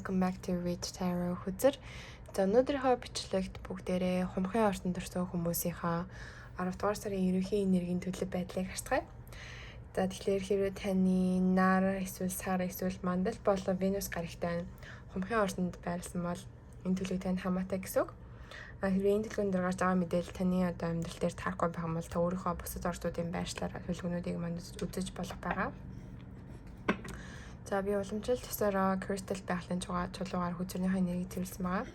welcome back to Read Tarot хүзэр. За өнөөдрийнхөө бичлэгт бүгдээрээ хумхын ортонд төрсэн хүмүүсийнхаа 10 дугаар сарын ерөнхий энергийн төлөв байдлыг харцгаая. За тэгэхээр хэрвээ таны нар эсвэл сар эсвэл мандал болон Венус гарагтай хумхын ортонд байрласан бол энэ төлөв танд хамаатай гэсэн үг. Хэрвээ энэ төлөвөнд гаргаж байгаа мэдээлэл таны одоо амьдрал дээр таарахгүй байх юм бол та өөрийнхөө бусад орчуудын байршлаар төлөвлөгөөнүүдийг манд үзэж болох байгаа. За би уламжлалт төсөөрөө Crystal байгалийн чулуугаар хүчрийнхээ энергийг цэвэрлсэн байгаа.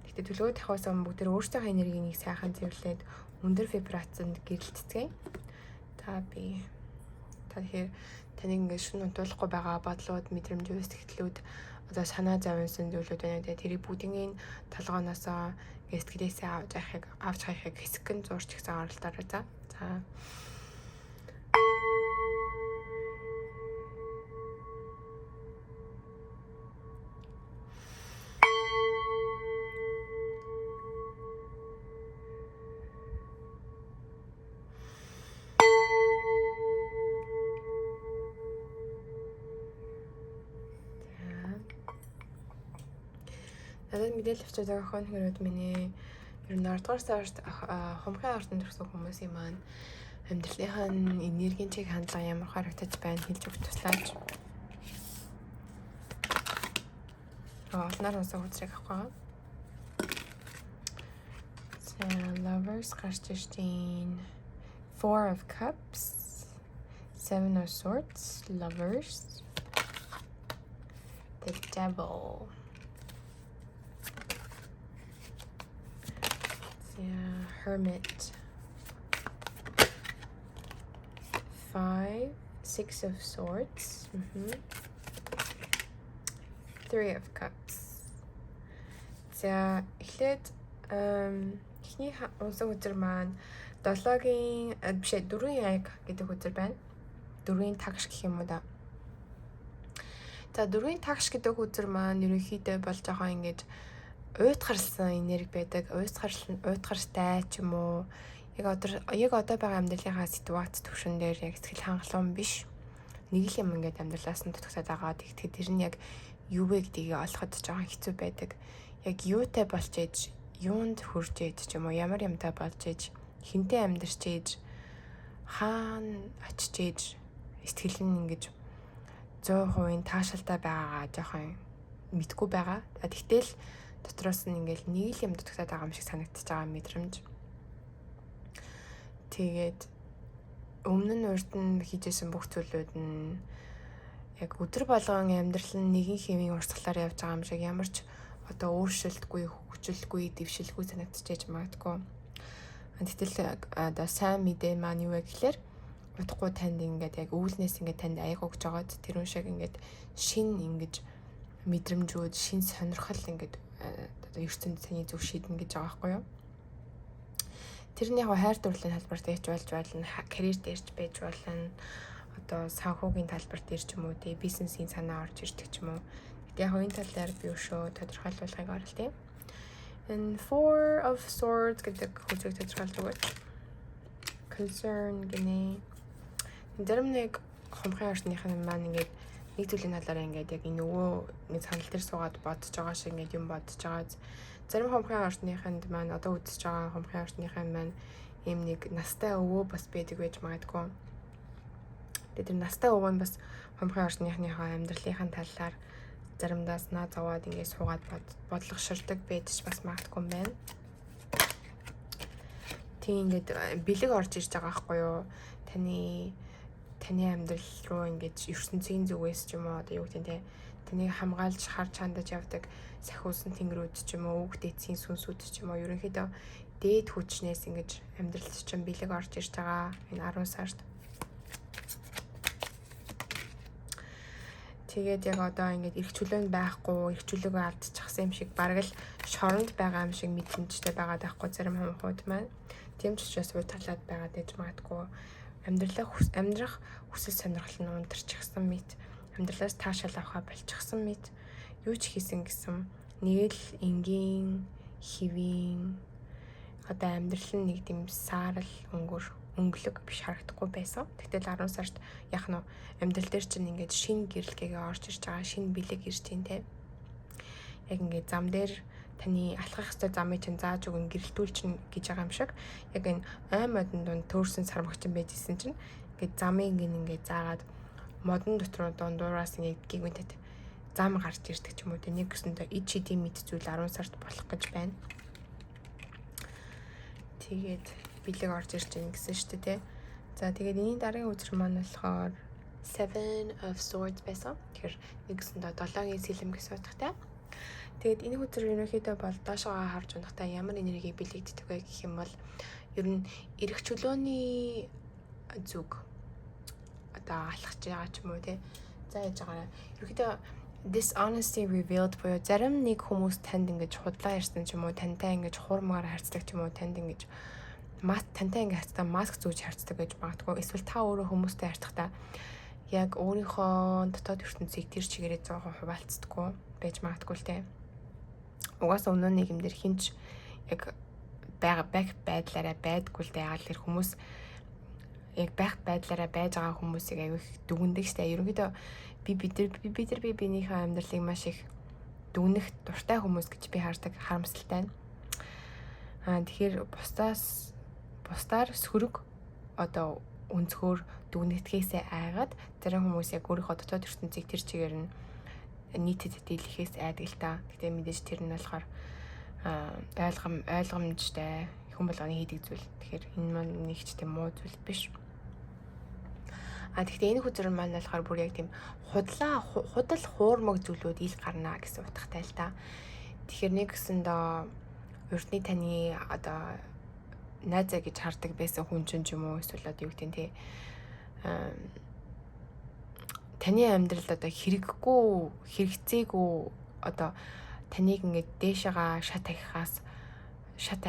Гэхдээ төлөвөө тавихаас өмнө бүгд өөрсдийнхөө энергийг сайхан цэвэрлээд өндөр вибрацид гэрэлтцгээе. Тэгэхээр таны ингээд шүн унтуулахгүй байгаа бодлууд, мэдрэмжүүд, сэтгэлүүд одоо санаа зовсон зүйлүүд байна. Тэрийг бүгдийн толгооноос сэтгэлээсээ авч хайхыг хэсгэн зурч гэсэн оролдоороо. За. Надад мэдээлэл авчиж байгаа охин хэрүүд миний ер нь 10 дугаар сард хумхын ортонд төрсэн хүмүүсийн маань амьдралынхаа энергийн чиг хандлага ямар харагдаж байна хэлж өгч туслаач. Нар усаа хүчрэх авах. So lovers гарч ирсэн. 4 of cups, 7 of swords, lovers, the devil. Yeah, hermit. 5, 6 of swords. 3 of cups. За эхлээд эхний унсан хүчир маань 7-гийн биш 4-ийн аяг гэдэг хүчир байна. 4-ийн тагш гэх юм уу да. За 4-ийн тагш гэдэг хүчир маань ерөнхийдөө болж байгаа ингэж уйтгарсан энерги байдаг. Уйтгарстай ч юм уу. Яг одоо байгаа амьдралынхаа ситуац төвшин дээр яг сэтгэл хангалуун биш. Нэг л юм ингээд амьдралаас нь дутагтаад байгаа. Тэгэхээр тэр нь яг юу вэ гэдгийг олоход жоохон хэцүү байдаг. Яг юутай болж ээж, юунд хүрж ээж ч юм уу, ямар юмтай болж ээж, хинтээ амьдарч ээж, хаана очиж ээж, сэтгэл нь ингэж 100% таашаалтай байгаагаа жоохон мэдгүй байгаа. Тэгтэл дотроос нь ингээл нэг л юм дутагтаад байгаа юм шиг санагдчихж байгаа мэдрэмж. Тэгээд өмнө нь урд нь хийжсэн бүх зүйлүүд нь яг өдөр болгон амьдрал нь нэгэн хэвийн урсгалаар явж байгаа юм шиг ямар ч одоо өөрчлөлтгүй, хөгжүүлэлгүй, дэвшилгүй санагдчихэж магадгүй. Тэгтэл одоо сайн мэдээ маань юу вэ гэхээр удахгүй танд ингээд яг өвлнээс ингээд танд аяг өгч байгаа. Тэр шиг ингээд шин ингэж мэдрэмжүүд, шин сонирхол ингээд ертөнд таны зүг шийднэ гэж байгаа байхгүй юу? Тэрний яг хайр дурлалын талбарт ээж болж болно, карьер дээрч байж болно, одоо санхүүгийн талбарт дээр ч юм уу, тий бизнесийн санаа орж ирдэг ч юм уу. Гэтэ яг энэ тал дээр би өшөө тодорхойлуулгыг оролтъё. And 4 of swords гэдэг хүчийг тодорхойлж өгөөч. Concern гинэ. Зарим нэг хумхын орчныхын маань ингээд нэг зүйлийн талаараа ингээд яг энэ нөгөө нэг санал дээр суугаад бодож байгаа шиг ингээд юм бодож байгаа. Зарим хумхын орчныханд маань одоо үзэж байгаа хумхын орчныхын маань ийм нэг настай өвөө бас байдаг байж магадгүй. Тэгээд тэр настай өвөө нь бас хумхын орчныхныхаа амьдралынхаа талаар заримдаа санаа зовоод ингээд суугаад бодлогоширдаг байж бас магадгүй юм байна. Тийм ингээд бэлэг орж ирж байгаа байхгүй юу? Таны амьдрал руу ингэж ертөнцийн зүгээс ч юм уу одоо юу гэдэг нь таныг хамгаалж харж хандаж явдаг сахиусан тэнгэрүүд ч юм уу, үг дээдсийн сүнсүүд ч юм уу ерөнхийдөө дээд хүчнээс ингэж амьдралд чинь бэлэг орж ирж байгаа энэ 10 сард. Тэгээд яг одоо ингэж эрх чөлөөнд байхгүй, эрх чөлөөгөө алдчихсан юм шиг бараг л шоронд байгаа юм шиг мэдрэмжтэй байгаа даахгүй зарим хүмүүсд маань. Тийм ч учраас уйтгалаад байгаа гэж магадгүй. Амьдрах хүсэл сонирхол нь унтарчихсан мэт, амьдралаас таашаал авахаа болчихсон мэт, юу ч хийсэн гэсэн нэг л энгийн хэвийн одоо амьдрал нь нэг тийм саарл өнгөлөг биш харагдахгүй байсан. Тэгтэл 10 сард яг нь амьдрал дээр чинь ингээд шинэ гэрэлгээгээ орж ирж байгаа, шинэ бэлэг ирж байна те. яг ингээд зам дээр таны алхах ёстой замыг чинь зааж өгөн гэрэлтүүлчин гэж байгаа юм шиг яг энэ ой модон дунд төөрсөн сармагчин байжсэн чинь ингээд замыг ингээд заагаад модон дотор дундуураас ингээд гэгвэнтэд зам гарч ирдэг ч юм уу. Нэг гэсэндээ ид шидийн мэд зүйл 10 сард болох гэж байна. Тэгээд бэлэг орж ирж байна гэсэн шүү дээ. За тэгээд энэ дараагийн үзэр маань болохоор Seven of Swords байсан. Тэгэхээр нэг гэсэндээ 7-гийн сэлэм гэсэн утгатай. Тэгээд энэ үзэр ерөнхийдөө бол доошоо харж унахтаа ямар энерги бэлэгддэг вэ гэх юм бол ер нь эрх чөлөөний зүг одоо алхаж байгаа ч юм уу те. За яаж байгаараа ерөнхийдөө dishonesty revealed буюу зарим нэг хүмүүс танд ингэж худлаа ярьсан ч юм уу, тантай ингэж хуурмаар харцдаг ч юм уу, танд ингэж тантай ингэ харцдаа маск зүүж харцдаг гэж магадгүй. Эсвэл та өөрөө хүмүүстэй харцдаа яг өөрийнхөө дотоод ертөнцийг тэр чигээрээ 100% хуваалцдаггүй байж магадгүй л те. Угаасаа өнөө нийгэмдэр хинч яг байх байдлаараа байдгүй л те. Яагаад тэр хүмүүс яг байх байдлаараа байж байгаа хүмүүсийг аягүй их дүгндэг штэ. Ерөнхийдөө би биенийхээ амьдралыг маш их дүгнэх дуртай хүмүүс гэж би хардаг, харамсалтай. Тэгэхээр бусдаар сөрөг одоо өнцгөр дүгнэгдэхээсээ айгаад зарим хүмүүс яг өөрийнхөө дотоод ертөнцийг тэр чигээр нь нийтэд дийлэхээс айдаг л та. Гэтэ мэдээж тэр нь болохоор ойлгомжтой хүн болгоны хийдэг зүйл. Тэгэхээр энэ маань нэг ч тийм муу зүйл биш. Тэгэхдээ энэ хүзэр маань болохоор бүр яг тийм худал хуурмаг зүйлүүд ил гарна гэсэн утгатай л та. Тэгэхээр нэг гэсэндээ урдны таны одоо найзаа гэж хардаг байсан хүн ч юм уу эсвэл одоо юу гэдэг нь те таны амьдралд одоо хэрэгцээгүй одоо таныг ингээд дээшээгаа шат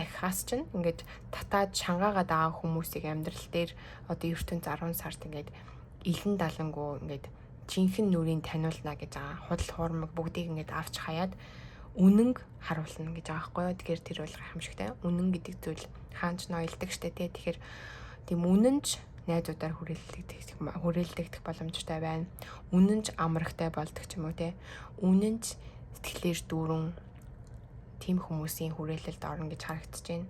ахихаас чинь ингээд татаад шангаагаад байгаа хүмүүсийг амьдрал дээр одоо ертөнц 10 сард ингээд илэн далангуу ингээд жинхэнэ нүрийн таниулна гэж байгаа. Худал хуурмаг бүгдийг ингээд авч хаяад үнэнг харуулна гэж байгаа байхгүй юу. Тэгэхээр тэр бол гайхамшигтай. Үнэн гэдэг зүйл хаанч ноёлдог штэ тий. Тэгэхээр тийм үнэнч найзуудаар хүрээлдэгдэх боломжтой байна. Үнэнч амрагтай болдог ч юм уу тий. Үнэнч сэтгэлээр дүүрэн тийм хүмүүсийн хүрээлэлд орно гэж харагдаж байна.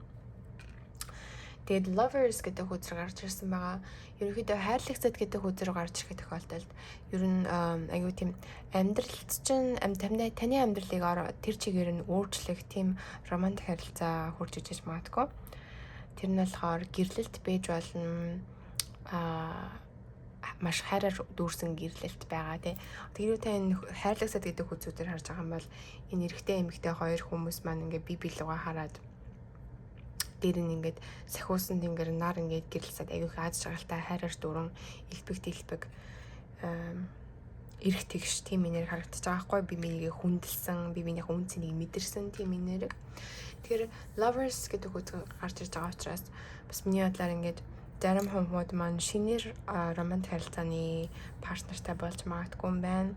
Тэгээд lovers гэдэг хүзэр гарч ирсэн байгаа. Ерөнхийдөө хайрлагцад гэдэг хүзэр гарч ирэх тохиолдолд ер нь аюу тийм амьдралд чинь таны амьдралыг тэр чигээр нь өөрчлөх тийм романтик харилцаа хурж ижиж магадгүй. Тэр нь болохоор гэрлэлт байж болно. Маш хайраар дүүрсэн гэрлэлт байгаа тий. Тэгээд та энэ хайрлагцад гэдэг хүзүүдээр харж байгаа юм бол энэ эрэгтэй эмэгтэй хоёр хүмүүс маань ингээ бие биелүүгээ хараад дээр нь ингээд сахиусан тэнгэр нар ингээд гэрэлсээд аягүй их аз жаргалтай хайраар дүүрэн илбэг эрэх тэгш тийм энерги харагдаж байгаа байхгүй. Би минийгээ хүндэлсэн, би минийх үн цэнийг мэдэрсэн тийм энерги. Тэгэхээр lovers гэдэг үг гарч ирж байгаа учраас бас миний бодлоор ингээд зарим хүмүүс маань шинээр романтик харилцааны партнертай болж магадгүй юм байна.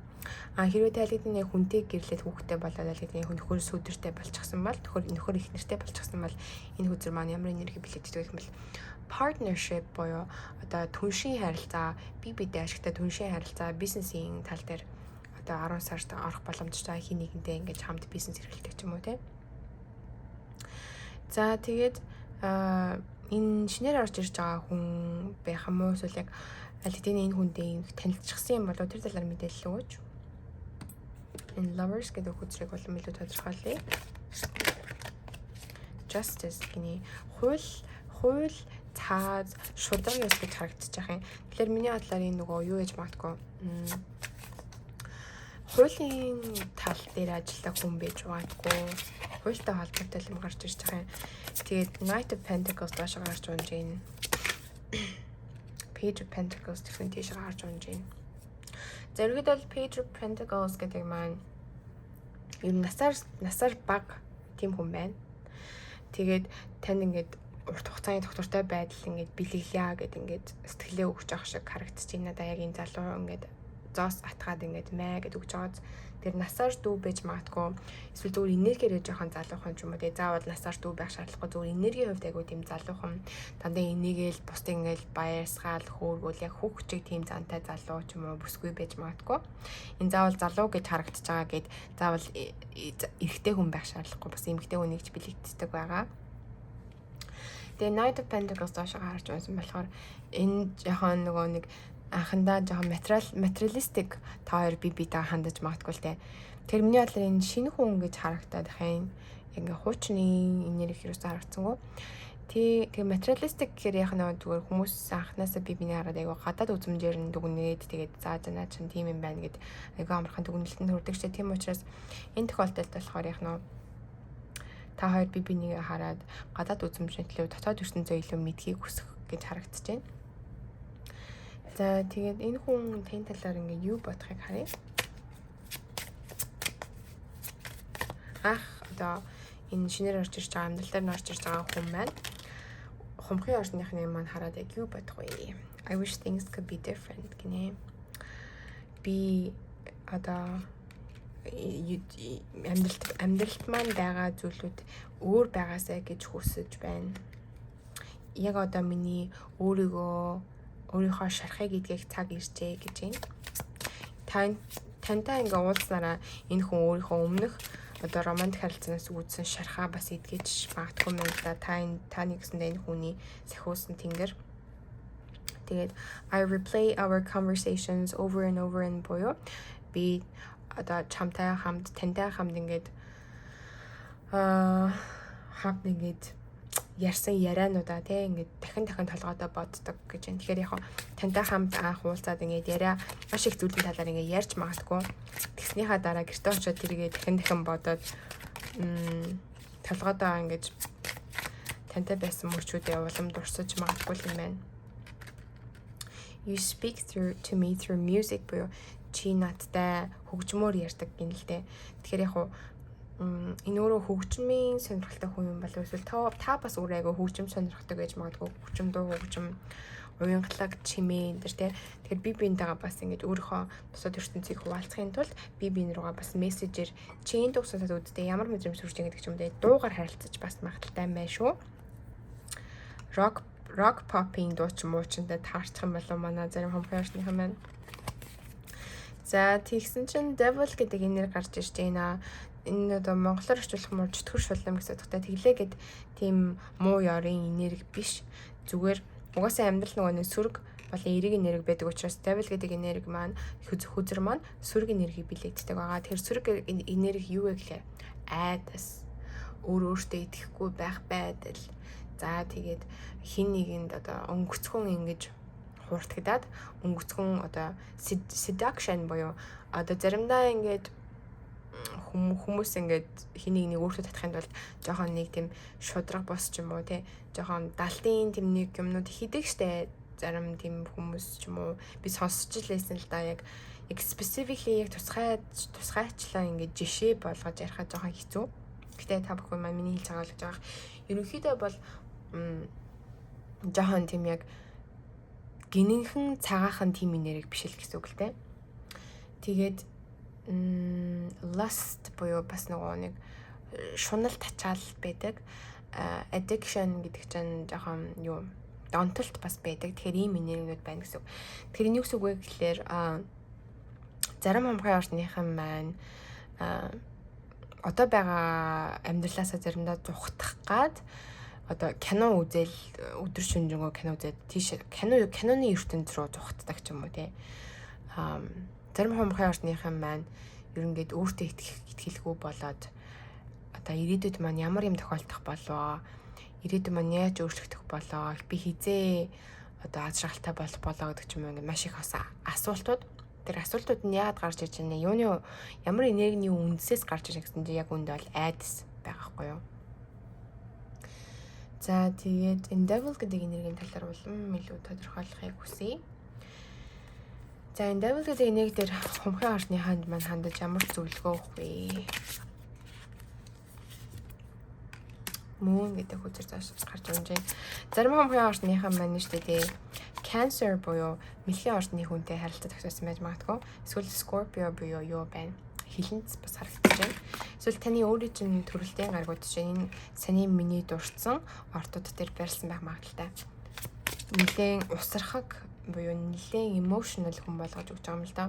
Хэрвээ тайлбарны хүнтэй гэрлээд хүүхдтэй болоод тайлбарны нөхөр сүдэртэй болчихсон бол нөхөр их нэртэй болчихсон бол энэ хүзэр маань ямар энерги бэлэгддэг юм бол partnership буюу одоо түншийн харилцаа, бие биедээ ашигтай түншийн харилцаа, бизнесийн тал дээр одоо 10 сард орох боломжтой хин нэгэндээ ингэж хамт бизнес эрхэлдэг ч юм уу те. За тэгээд энэ шинээр орж ирж байгаа хүн байх юм уу эсвэл яг аль хэдийн энэ хүндээ танилцчихсан юм болоо тэр талаар мэдээлэл өгөөч. Энэ lovers гэдэг хүзрийг бол илүү тодорхойлъё. Justice гинэ хууль цааз шударга ёс гэж харагдаж байгаа юм. Тэгэхээр миний бодлоор энэ нөгөө юу гэж магадгүй хуулийн тал дээр ажиллах хүн байж магадгүй. Хуультай холбоотой юм гарч ирж байгаа юм. Тэгээд Knight of Pentacles доошоо гарч унж байна. Page of Pentacles тэгсэн тийш гарч унж байна. Зэрэгд бол Page of Pentacles гэдэг маань ер нь насаар бага тийм хүн байна. Тэгээд тань ингээд урт хугацааны доктортой байдал ингээд бэлэглэе гэд ингээд сэтгэлээ өгч явах шиг харагдаж байна. Надаа яг энэ залуу ингээд зоос атгаад ингээд мэ гэд өгч байгаа. Тэр насаар дүү байж магадгүй. Эсвэл зүгээр энергиээр жоохон залуухан ч юм уу. Тэгээ заавал насаар дүү байх шаардлагагүй. Зүгээр энергийн хувьд айгүй тийм залуухан. Дандаа энийгээл бусдыг ингээл баярсгаал хөөргөл яг хүүхчиг тийм зантай залуу ч юм уу бүсгүй байж магадгүй. Энэ заавал залуу гэж харагдаж байгаа гэд заавал эрэгтэй хүн байх шаардлагагүй. Бас эмэгтэй хүнийг ч бэлэгддэг байгаа. Тэгээ Knight of Pentacles доошоо харж байсан болохоор энэ жоохон нөгөө нэг анхандаа жоохон материалистик та хоёр биетэй хандаж магадгүй л те. Тэр миний бодлоор энэ шинэ хүн гэж харагдаад хайн ингээ хуучны энерги хэрэгсэн харагдсангүй. Тэгээ материалистик гэхээр яг нэг зүгээр хүмүүс анханасаа биений хараад айгаа гадаад үзмжээр нь дүгнээд тэгээд зааж наа чин тийм юм байна гэд айгаа амархан дүгнэлтэнд хүрдэг ч тийм учраас энэ тохиолдолд болохоор яг нэг та хоёр биенийг хараад гадаад үзмжийн төлөө дотоод ертөнцөө илүү мэдхийг хүсэх гэж харагдаж байна. За тэгээд энэ хүн тэн талаар ингээ юу бодохыг харъя. Одоо энэ шинээр орж ирж байгаа амьдралаар нь орж ирж байгаа хүн маань хумхын орчныхны маань хараад яг юу бодох вэ? I wish things could be different гинэ. Би одоо амьдралд маань байгаа зүйлүүд өөр байгаасаа гэж хүсэж байна. Яг одоо миний өөрийнхөө шарахыг идэх цаг иржээ гэж байна. Тантай ингээ уулзнараа энэ хүн өөрийнхөө өмнөх одоо романтик харилцаанаас үүдсэн шархаа бас идгэж магадгүй мэн да та нэгсэндээ энэ хүний сахиусан тэнгэр. Тэгээд I replay our conversations over and over and буюу би одоо тантай хамт ингээд хамт ингээд ярьсан яриануудаа тий ингээд дахин толгойдоо боддог гэж байна. Тэгэхээр яг тантай хамт анх уулзаад ингээд яриа маш их зүйлийн талаар ингээд ярьж магадгүй. Тэгснийхаа дараа гэртээ очиод тэргээ дахин бодоод толгойдоо ингээд тантай байсан мөрчүүдээ улам дурсаж магадгүй юм байна. You speak to me through music буюу чи надтай хөгжмөөр ярьдаг гин л дээ. Тэгэхээр яг энэ өөрөө хөгжмийн сонирхолтой хүн юм болов эсвэл та бас өөрөө айгаа хөгжим сонирхдаг байж магадгүй. Хөгжим дуу хөгжим уянгалаг чимээ энэ төр тэгэхээр би биентэйгээ бас ингэж өөрийнхөө бусад ертөнцийг хуваалцахын тулд би биен руугаа бас мессежээр чи энэ дуу сонсоод үзтээ ямар мэдрэмж төрж байгаа гэдэг ч юм даа дуугаар харилцаж бас магадaltaй байна шүү. Rock popping дуу ч муучтай таарчих юм болов манай зарим хомхын орчныхан байна. За тэгсэн чинь devil гэдэг энерги гарч ирж байна. Энэ одоо монголоор орчуулах муу чөтгөр шулам гэсэн утгатай тэглээ гэд тийм муу ёрын энерги биш. Зүгээр угаасаа амьдрал нөгөө нэг сүрэг болон эерэг энерги байдаг учраас devil гэдэг энерги маань хүзэр маань сүрэг энерги билэгддэг байгаа. Тэр сүрэг энерги юу вэ гэхээр айдас өөртөө итгэхгүй байх байдал. За тэгээд хин нэгэнд одоо өнгөцхөн ингэж хууртагдаад өнгөцгөн одоо seduction буюу одоо заримдаа ингээд хүмүүс ингээд хэнийг нэг өөртөө татахын тулд жоохон нэг тийм шудраг бос ч юм уу тий жоохон далтын тийм нэг юмнууд хийдэг штэ зарим тийм хүмүүс ч юм уу би сонсч лээсэн л да яг specifically яг тусгайчлаа ингээд жишээ болгож ярихад жоохон хэцүү. Гэтэ та бүхэн маань миний хэлж байгаа л гэж байгаа. Ерөнхийдөө бол жоохон тийм яг гинэнхэн цагаахан тим энерги биш л гэсэн үг л дээ. Тэгээд lust буюу бас нөгөө нэг шунал тачаал байдаг. Addiction гэдэг чинь жоохон юу донтолт бас байдаг. Тэгэхээр ийм энергиуд байна гэсэн үг. Тэгэхээр энэ юу гэсэн үг вэ гэхээр зарим хомхын орчныхан маань одоо байгаа амьдралаасаа заримдаа зүхтах гад одоо кино үзэл өдөр шөнөжөнгөө кино үзээд тийш киноны ертөнд рүү зүхтдаг ч юм уу тий. Зарим хомхын орчныхан маань ерөнгээд өөртөө итгэлгүй болоод одоо ирээдүйд маань ямар юм тохиолдох болоо, ирээдүйд маань яаж өөрчлөгдөх болоо, би хизээ одоо аз жаргалтай болох болоо гэдэг ч юм уу ингээд маш их асуултууд. Тэр асуултууд нь яагаад гарч иж байна? Юуны ямар энергийн үндсээс гарч иж гэсэн чинь яг үндэ бол айдас байгаа хгүй юу? За тэгээд энэ devil гэдэг энергийн талаар улам илүү тодорхойлохыг хүсье. За энэ devil гэдэг энерги дээр хумхын орчны ханд маань хандаж ямар зөвлөгөө өгөх вэ? Moon гэдэг хүчээр заашгүй гарч ирж байна. Зарим хумхын орчныхан маань нь шүү дээ. Cancer буюу мэлхийн орчны хүнтэй харилцаа тогтоосон байж магадгүй. Эсвэл Scorpio буюу юу байна? хилэнц бас харагдаж байна. Эсвэл таны өөрийн чинь төрөлтийн гаргууд чинь энэ саний миний дурдсан ортууд дээр байрлсан байх магадaltaй. Нилээн усархаг буюу нилээн emotional хүн болгож өгч байгаа юм л да.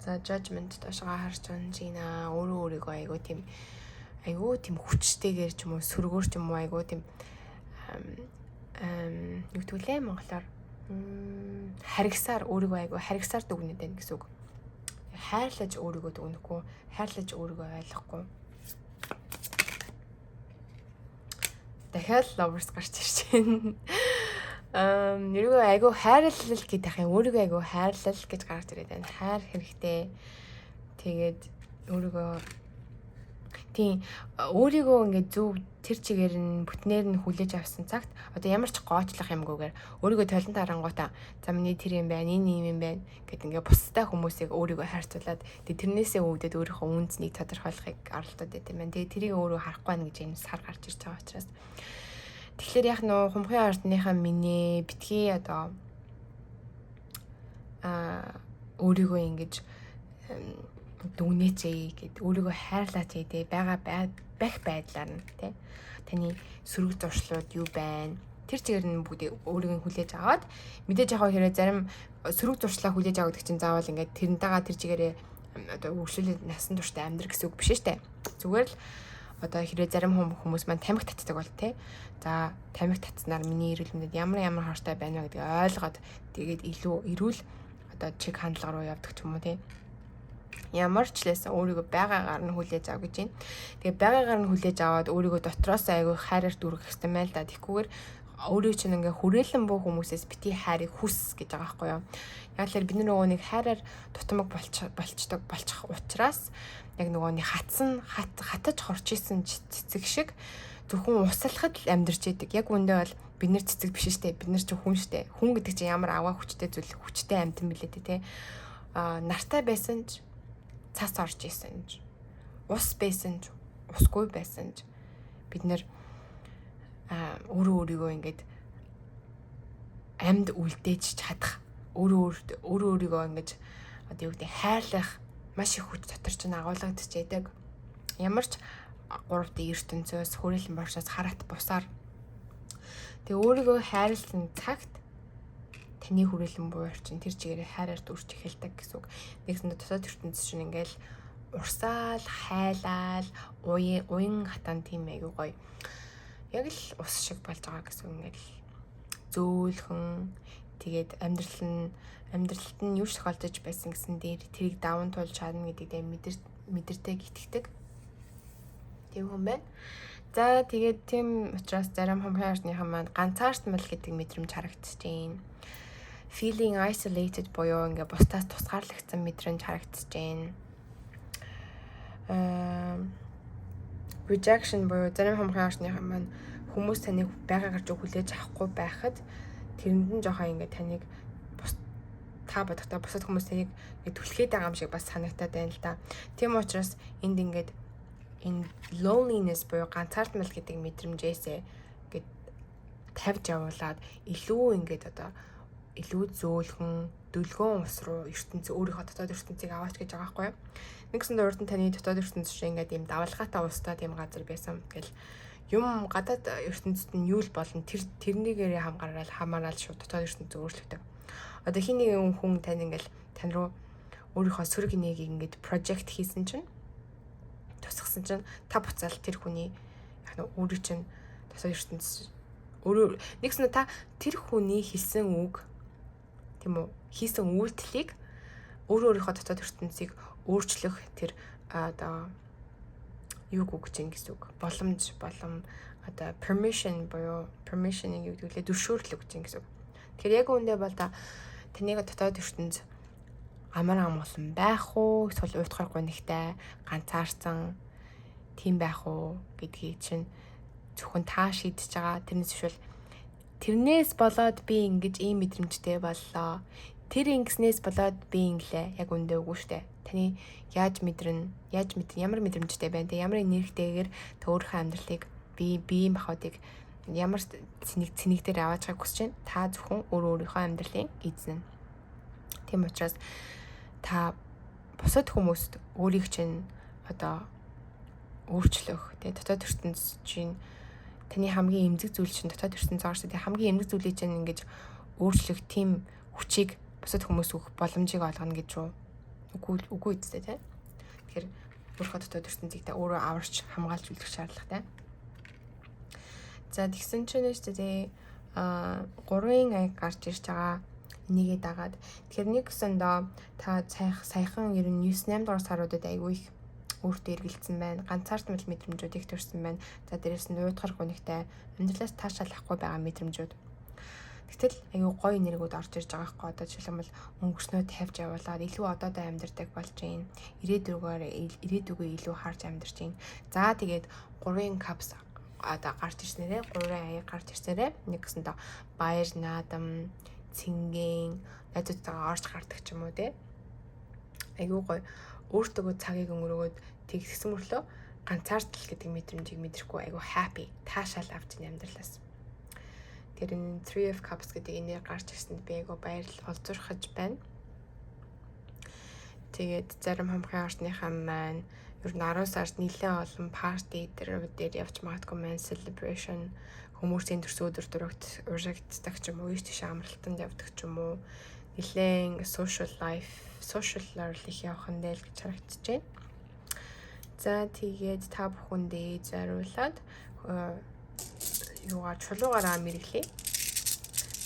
За judgment доошоо харж байна. Өөрөө өөрийгөө айгүй тийм хүчтэйгээр ч юм уу сөргөөр ч юм уу айгүй тийм юу гэдгэлээ монголоор харгасаар өөрийгөө айгүй харгасаар дүгнэдэг байна гэсэн үг. Хайрлаж өөрийгөө дүгнэхгүй, хайрлаж өөрийгөө ойлгохгүй. Дахиад lovers гарч ирж байна. Өөрийгөө айгүй хайрлал гэдэг юм. Өөрийгөө айгүй хайрлал гэж гарч ирээд байна. Хайр хэрэгтэй. Тэгээд өөрийгөө ингээд зөв тэр чигээр нь бүтнээр нь хүлээж авсан цагт одоо ямар ч гоочлох юмгүйгээр өөрийгөө толон тарангуутаа за миний тэр юм байна, энэ юм байна гэд ингээд бусдаа хүмүүсийг өөрийгөө хайрцуулаад тэрнээсээ үүдээд өөрийнхөө үнцнийг тодорхойлохыг оролдоод байт юм байна. Тэгээ тэрийг өөрөө харахгүй байна гэж энэ сар гарч ирж байгаа учраас. Тэгэхээр яг нөө хумхын ордныхаа миний битгий одоо өөрийгөө ингэж дүгнээчээ гэд өөрийгөө хайрлаач дээ байгаа байх байдлаар нь тий таны сөрөг зуршлууд юу байна тэр чигээр нь бүгд өөрийг хүлээж аваад мэдээж яг хэрэг зарим сөрөг зуршлаа хүлээж аваад гэж чинь заавал ингээд тэрнтэйгээ тэр чигээрээ одоо үргэлжлүүлээд насан туршдаа амьдрах гэсэн үг биш шүү дээ зүгээр л одоо хэрэг зарим хүмүүс маань тамхи татдаг бол тий за тамхи татснаар миний эрүүл мэндэд ямар хортой байна вэ гэдгийг ойлгоод тэгээд илүү эрүүл одоо чиг хандлага руу явдаг ч юм уу тий ямар ч лээс өөрийгөө байгаагаар нь хүлээж ав гэж байна. Тэгээ байгаагаар нь хүлээж аваад өөрийгөө дотроос айгүй хайраар дүргэх хэрэгтэй мэл да. Тэгэхгүйгээр өөрөө чинь ингээ хүрээлэн буу хүмүүсээс бити хайрыг хүс гэж байгаа байхгүй юу. Яг л бид нөгөө нэг хайраар тутамг болчих учраас яг нөгөө нэг хатаж хорч исэн цэцэг шиг зөвхөн услахад л амьдарч идэг. Яг үндэ бол бид нар цэцэг биш штэ. Бид нар ч хүн штэ. Хүн гэдэг чинь ямар аваа хүчтэй зүйл хүчтэй амьтан билээ те. Нартай байсан ч цас орж исэн ч ус байсан ч усгүй байсан ч бид нэр өөрийгөө ингээд амьд үлдээж чадах өөрийгөө ингэж одоо юу гэдэг хайрлах маш их хүч дотор ч агуулгадж яадаг ямар ч 3D ертөнцөөс хүрээлэн боршоос хараат бусаар тэгээ өөрийгөө хайрлсан цагт таны хүрээлэн буй орчин тэр чигээрээ хайраар дүрч эхэлдэг гэсэн үг. Нэгсэндээ дотоод ертөнц чинь ингээл урсаал, хайлаал, уян хатан тийм айгуу гоё. Яг л ус шиг болж байгаа гэсэн үг ингээл зөөлхөн тэгээд амьдралд нь юу тохиолдож байсан гэсэн дээр тэрийг даван туулж чадна гэдэгт мэдэрдэг итгэдэг. Тийм хүн байна. За тэгээд тийм учраас зарим хумхын орчныхан маань ганцаардмал гэдэг мэдрэмж харагдаж байна. Feeling isolated буюу ингээ бусдаас тусгаарлагдсан мэдрэмж харагдаж байна. Rejection буюу зарим хумхын орчныхан маань хүмүүс таныг байгаагаар зөв хүлээж авахгүй байхад тэрэнд нь жоохон ингээ таныг та бодохдоо бусад хүмүүс таныг түлхээд байгаа юм шиг бас санагтаад байна л да. Тийм учраас энд ингээд энэ loneliness буюу ганцаардмал гэдэг мэдрэмжээсээ ингээд тавьж явуулаад илүү ингээд одоо илүү зөөлхөн дөлгөөн ус руу ертөнцийн өөрийнхөө дотоод ертөнцийг аваач гэж байгаа байхгүй юу. Нэгсэн урд нь таны дотоод ертөнц чинь ингээд ийм давалгаатай устай тийм газар байсан. Тэгэл юм гадаад ертөнцид нь юу л болно тэрнийгээрээ хамаарал шууд дотоод ертөнцийг өөрчлөгдөв. Одоо хин нэгэн хүн тань ингээл тань руу өөрийнхөө сөрөг нэгийг ингээд project хийсэн чинь тусгасан чинь та буцаал тэр хүний яг нь өөрийн чинь дотоод ертөнц өөрөө нэгсэн та тэр хүний хэлсэн үг тийм үү хийсэн үйлдэлийг өөрийнхөө дотоод ертөнцийг өөрчлөх тэр одоо юу гэж гэсэн үг боломж одоо permission буюу permission-ийг юу гэдгийг зөвшөөрлөг гэсэн үг. Тэгэхээр яг үүндээ бол таныг дотоод ертөнц амар амгалан байх уу эсвэл уйтгар гонигтай ганцаарсан тийм байх уу гэдгийг чинь зөвхөн та шийдэж байгаа. Тэрнээс бишвэл тэрнээс болоод би ингэж ийм мэдрэмжтэй боллоо. Тэр ингэснээс болоод би инглээ. Яг үндэ үгүй штэ. Таны яаж мэдрэн ямар мэдрэмжтэй байна те ямар энергитэйгээр та өөрийнхөө амьдралыг биеийн махбодыг ямар цэник дээр аваач байгааг хүсэж байна. Та зөвхөн өөрийнхөө амьдралын эзэн. Тийм учраас та бусад хүмүүст өөрийг чинь одоо өөрчлөх тий дотоод ертөнцийн чинь таны хамгийн эмзэг зүйл чинь дотоод ертөнцийн орсон тий хамгийн эмзэг зүйлийг чинь ингэж өөрчлөх тийм хүчийг бусад хүмүүс өгөх боломжийг олгоно гэж үү? Үгүй үстэй тий. Тэгэхээр өөрөө дотоод ертөнцийг та өөрөө аварч хамгаалж үлдэх шаардлагатай. За тэгсэн чинь шүү дээ 3 аяг гарч ирж байгаа энийгээ дагаад тэгэхээр нэг өсөндөө та саяхан ер нь 9-8 дугаар саруудад айгүй их өөртөө эргэлцсэн байна. Ганцаардмал мэдрэмжүүд их төрсэн байна. За дээрээс нь уйдгар гонигтай амьдралаас таашаалахгүй байгаа мэдрэмжүүд. Гэтэл айгүй гоё энергиуд орж ирж байгаа хгүй одоо жишээлбэл өнгөрснөө тавьж явуулаад илүү одоодоо амьдардаг болж байна. Ирээдүгөө илүү харж амьдарч байна. За тэгээд 3 капс одоо гарч ирснээрээ 3 аяг гарч ирснээрээ нэг гэсэндээ баяр наадам цэнгийн найзуудтайгаа орж гардаг ч юм уу те. Айгүй гоё өөртөө цагийг өнгөрөөгөөд тэгсэн мөрлөө ганцаардал гэдэг мэдрэмжийг мэдрэхгүй айгүй happy таашаал авч ийн амьдралаас. Тэр энэ 3 of cups гэдэг энээр гарч ирсэнд би айгүй баярлал олзуурхаж байна. Тэгээд зарим хамхын орчныхаа маань ер нь 10 сард нэлээд олон парти дээр явж магадгүй маань celebration хүмүүсийн төрсөн өдөр дурагт урагтдаг ч юм уу, ийш тийш амралтанд явдаг ч юм уу, нэлээд social life их явах нь л гэж харагдаж байна. За тэгээд та бүхэндээ зориулаад чулуугаараа мэргэлээ.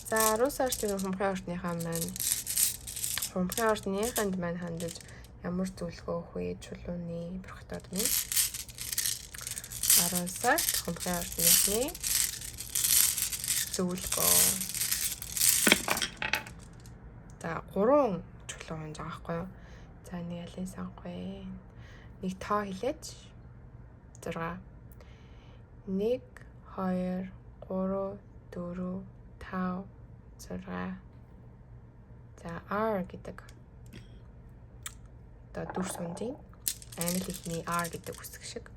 За 10 сард тэр хамхын орчныханд маань хандаж ямар зөвлөгөө өгөх вэ чулууны брохтод минь 10 сард хамхын орчныхны зөвлөгөө. За 3 чулуу хонж байгаа байхгүй юу? За нэг алин сонгоё. Нэг тоо хэлээч. 6 1 2 3 4 5 6. За R гэдэг одоо дүр сунжийн англи хэлний R гэдэг үсэг шиг.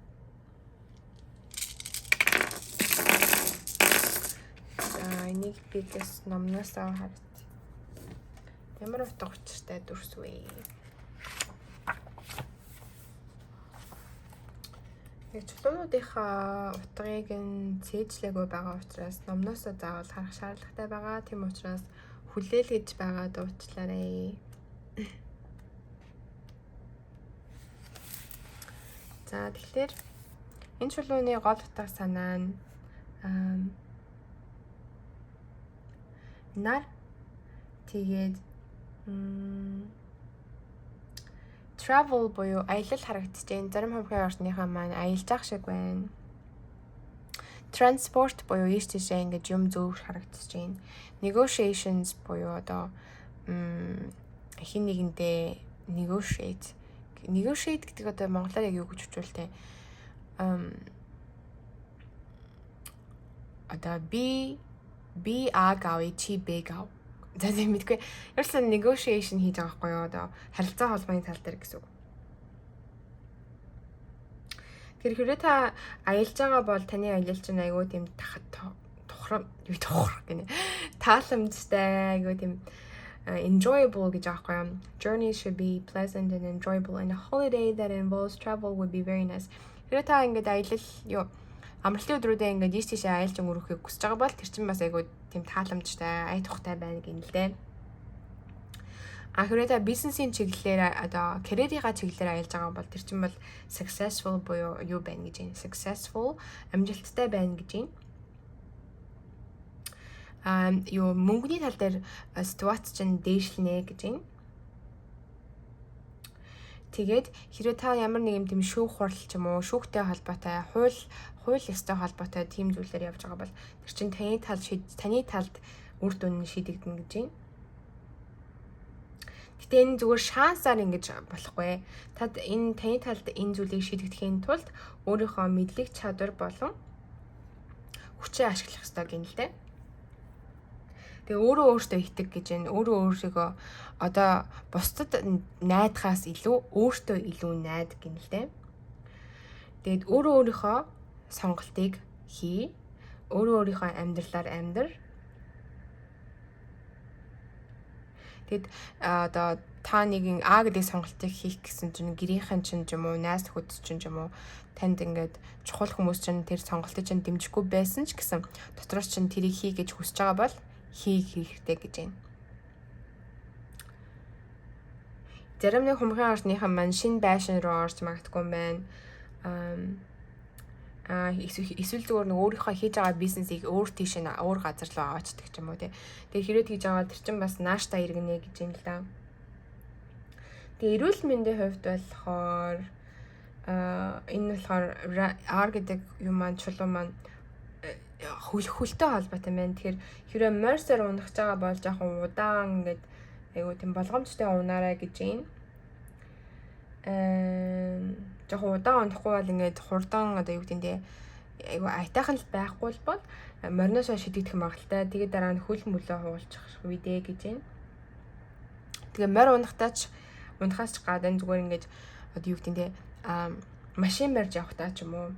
За энийг бидээс номноосоо харж ямар утга учиртай дүрс вэ? Яг чулуунуудынхаа утгыг нь цээжлээгүй байгаа учраас номноосоо заавал харах шаардлагатай байгаа. Тийм учраас хүлээлгэж байгаа дуучлаарай. За тэгэхээр энэ чулууны гол утга санаа нь нар тэгээд travel буюу аялал харагдаж байна. Зарим хамхын орчныхаа маань аялж явах шиг байна. Transport буюу ийш тийшээ ингэж юм зөөвөр харагдаж байна. Negotiations буюу одоо хин нэгэндээ negotiate гэдэг одоо монголоор яг юу гэж хөвчүүлтэй. Одоо би А гавь чи Б гав. За тийм мэдгүй. Ерөөсөө negotiation хийж байгаа байхгүй юу одоо харилцаа холбооны тал дээр гэсэн үг. Тэр хэрэг та аялж байгаа бол таны аялал чинь айгүй тийм тухрам гэнэ. Тааламжтай айгүй тийм enjoyable гэж байгаа байхгүй юу. Journey should be pleasant and enjoyable and a holiday that involves travel would be very nice. Хэрэг та ингээд аялал амралтын өдрүүдэд ингээд ийш тийшээ аялж өнгөрөхийг хүсэж байгаа бол тэр чинь бас айгүй тийм тааламжтай, ая тухтай байна гэнэ л дээ. Хэрэг та бизнесийн чиглэлээр одоо карьерийнхаа чиглэлээр аялж байгаа бол тэр чинь бол successful буюу юу байна гэж байна. Successful амжилттай байна гэж байна. Мөнгөний тал дээр ситуац чинь дээшлэнэ гэж байна. Тэгээд хэрэг та ямар нэг юм тийм шүүх хурал ч юм уу, шүүхтэй холбоотой, хууль ёстой холбоотой тийм зүйлээр явж байгаа бол тэр чинь таны талд үр дүн шийдэгдэнэ гэж байна. Гэтэ энэ зүгээр шансаар ингэж болохгүй. Таны талд энэ зүйлийг шийдэтгэхийн тулд өөрийнхөө мэдлэг чадвар болон хүчээ ашиглах ёстой гэнэ л дээ. Тэгээ өөртөө итэг гэж байна. Өөрийгөө одоо бусдад найдахаас илүү өөртөө илүү найд гэнэ л дээ. Тэгээд өөрийнхөө сонголтыг хий. Өөрийнхөө амьдралаар амьдр. Тэгэд одоо та нэгэн А гэдэг сонголтыг хийх гэсэн чинь гэрийнхэн чинь ч юм уу, найз нөхөд чинь ч юм уу танд ингээд чухал хүмүүс чинь тэр сонголтыг чинь дэмжихгүй байсан ч гэсэн дотроос чинь тэрийг хий гэж хүсэж байгаа бол хийх хэрэгтэй гэж байна. Зарим нэг humхын орчныхан маань шинэ байшин руу орж магадгүй юм байна. Эсвэл зүгээр нэг өөрийнхөө хийж байгаа бизнесийг өөр тийш нь өөр газар руу аваачдаг ч юм уу тий. Тэгээ хэрэг хийж байгаа тэр чинь бас нааштай иргэнэ гэж юм л да. Тэгээ эрүүл мэндийн хувьд болохоор энэ болохоор R гэдэг юм маань чулуу маань хөлтэй холбоотой байна. Тэгэхээр хэрэг морсоор унах байгаа бол жоохон удаан ингээд айгуу тийм болгоомжтой унаарай гэж юм. Жоохон удаан унахгүй бол ингээд хурдан одоо юу гэдэг нь айгу айтайхан л байхгүй бол мориноосоо шидэгдэх магадaltaй. Тэгээд дараа нь хөл мөлөө хуулчих үедээ гэж байна. Тэгээ морь унахаас ч гадна зүгээр ингээд одоо юу гэдэг нь машин барьж явахтаа ч юм уу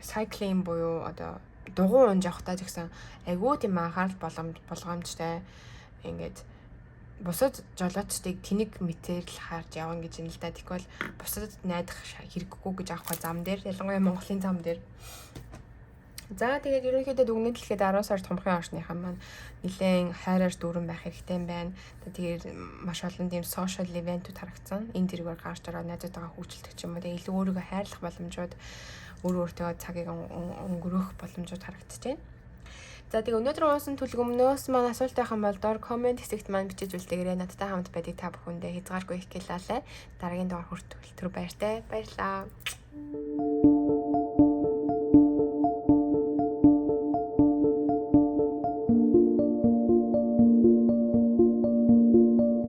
cycling буюу одоо дугуй унж явахтаа ч гэсэн айгуу тийм анхаарал болгоомжтой ингээд бусад жолоочдыг тэнэг мэтээл харж явна гэж юм л да. Тэгвэл бусадад найдах хэрэггүй гэж аахгүй зам дээр, ялангуяа Монголын зам дээр. За тэгээд ерөнхийдөө дүгнэлт хэлэхэд 10 сард humхын орчныхан маань нэлээд хайраар дүүрэн байх хэрэгтэй юм байна. Тэгээд маш олон тийм social event-үүд харагдсан. Энэ зэргээр гарч ороод найзуудтайгаа хөвчлөлтөх ч юм уу. Тэгээд илүү өөрийгөө хайрлах боломжууд, өөртөө цагийг өнгөрөөх боломжууд харагдчихэв. За тэгээ өнөөдөр уусан төлгөмнөөс маань асуулт байх юм бол доор комент хэсэгт маань бичиж үлдээгээрэй. Надтай хамт байдгийг та бүхэндээ хязгааргүй их гэлээ. Дараагийн дугаар хүртэл баяртай. Баярлалаа.